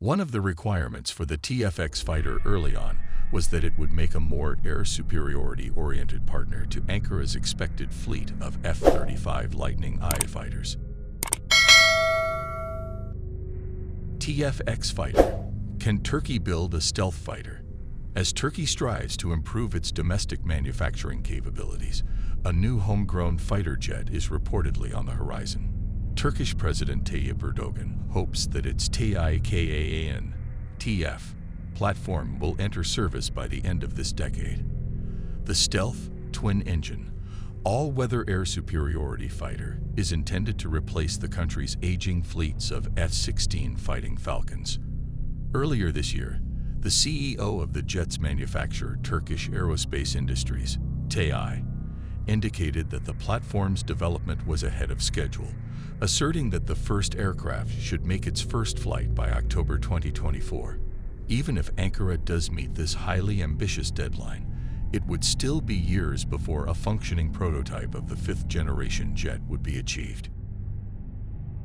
One of the requirements for the TFX fighter early on was that it would make a more air-superiority-oriented partner to Ankara's expected fleet of F-35 Lightning I fighters. TFX fighter. Can Turkey build a stealth fighter? As Turkey strives to improve its domestic manufacturing capabilities, a new homegrown fighter jet is reportedly on the horizon. Turkish President Tayyip Erdogan hopes that its TİKAN TF platform will enter service by the end of this decade. The stealth, twin-engine, all-weather air superiority fighter is intended to replace the country's aging fleets of F-16 Fighting Falcons. Earlier this year, the CEO of the jet's manufacturer, Turkish Aerospace Industries, TAI, indicated that the platform's development was ahead of schedule, asserting that the first aircraft should make its first flight by October 2024. Even if Ankara does meet this highly ambitious deadline, it would still be years before a functioning prototype of the fifth-generation jet would be achieved.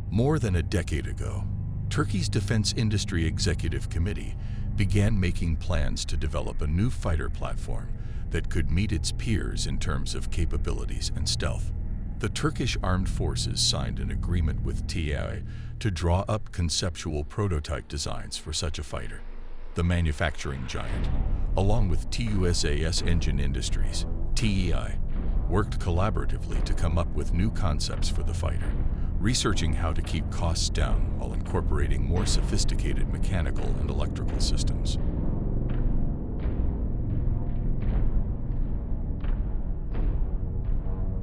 More than a decade ago, Turkey's Defense Industry Executive Committee began making plans to develop a new fighter platform that could meet its peers in terms of capabilities and stealth. The Turkish Armed Forces signed an agreement with TAI to draw up conceptual prototype designs for such a fighter. The manufacturing giant, along with TUSAS Engine Industries, TEI, worked collaboratively to come up with new concepts for the fighter, researching how to keep costs down while incorporating more sophisticated mechanical and electrical systems.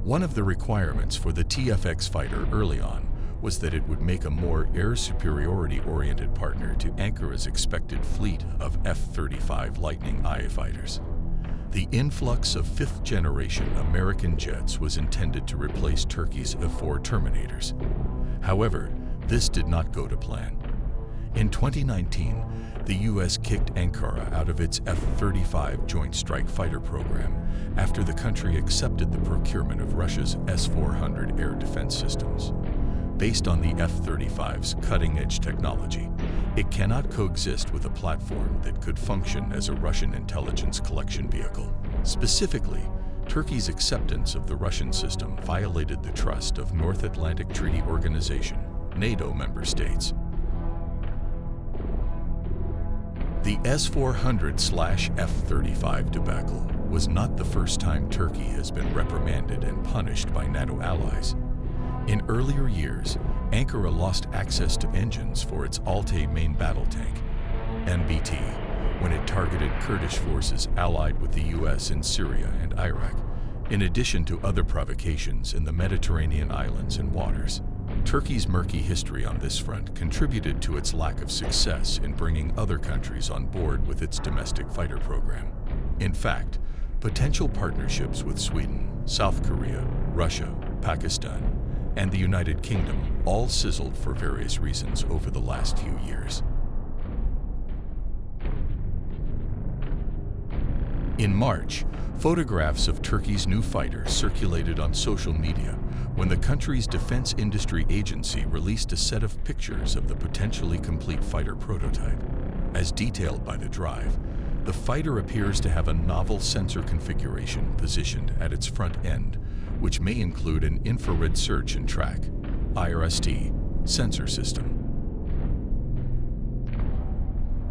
One of the requirements for the TFX fighter early on was that it would make a more air-superiority-oriented partner to Ankara's expected fleet of F-35 Lightning I fighters. The influx of fifth-generation American jets was intended to replace Turkey's F-4 Terminators. However, this did not go to plan. In 2019, the U.S. kicked Ankara out of its F-35 Joint Strike Fighter program after the country accepted the procurement of Russia's S-400 air defense systems. Based on the F-35's cutting-edge technology, it cannot coexist with a platform that could function as a Russian intelligence collection vehicle. Specifically, Turkey's acceptance of the Russian system violated the trust of North Atlantic Treaty Organization, NATO member states. The S-400/F-35 debacle was not the first time Turkey has been reprimanded and punished by NATO allies. In earlier years, Ankara lost access to engines for its Altay main battle tank, MBT, when it targeted Kurdish forces allied with the U.S. in Syria and Iraq, in addition to other provocations in the Mediterranean islands and waters. Turkey's murky history on this front contributed to its lack of success in bringing other countries on board with its domestic fighter program. In fact, potential partnerships with Sweden, South Korea, Russia, Pakistan, and the United Kingdom all sizzled for various reasons over the last few years. In March, photographs of Turkey's new fighter circulated on social media when the country's defense industry agency released a set of pictures of the potentially complete fighter prototype. As detailed by The Drive, the fighter appears to have a novel sensor configuration positioned at its front end, which may include an infrared search and track (IRST) sensor system.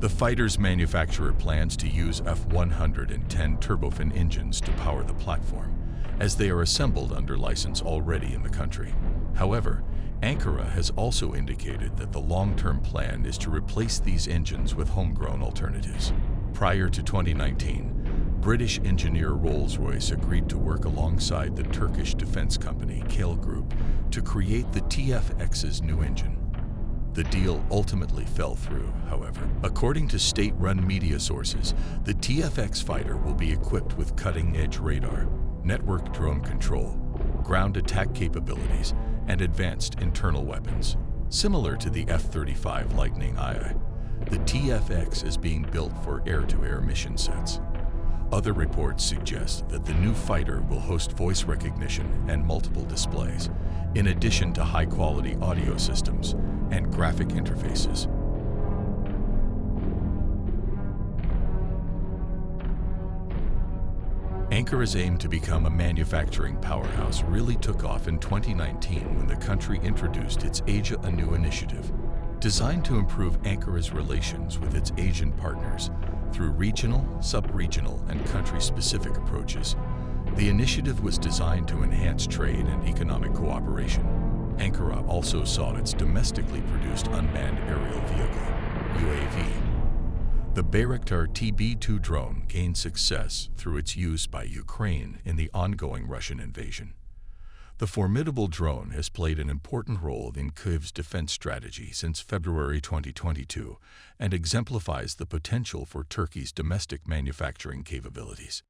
The fighter's manufacturer plans to use F-110 turbofan engines to power the platform, as they are assembled under license already in the country. However, Ankara has also indicated that the long-term plan is to replace these engines with homegrown alternatives. Prior to 2019, British engineer Rolls-Royce agreed to work alongside the Turkish defense company Kale Group to create the TFX's new engine. The deal ultimately fell through, however. According to state-run media sources, the TFX fighter will be equipped with cutting-edge radar, network drone control, ground attack capabilities, and advanced internal weapons. Similar to the F-35 Lightning I, the TFX is being built for air-to-air mission sets. Other reports suggest that the new fighter will host voice recognition and multiple displays, in addition to high-quality audio systems and graphic interfaces. Ankara's aim to become a manufacturing powerhouse really took off in 2019 when the country introduced its Asia Anew initiative, designed to improve Ankara's relations with its Asian partners through regional, sub-regional, and country-specific approaches. The initiative was designed to enhance trade and economic cooperation. Ankara also saw its domestically produced unmanned aerial vehicle, UAV. The Bayraktar TB2 drone gained success through its use by Ukraine in the ongoing Russian invasion. The formidable drone has played an important role in Kyiv's defense strategy since February 2022 and exemplifies the potential for Turkey's domestic manufacturing capabilities.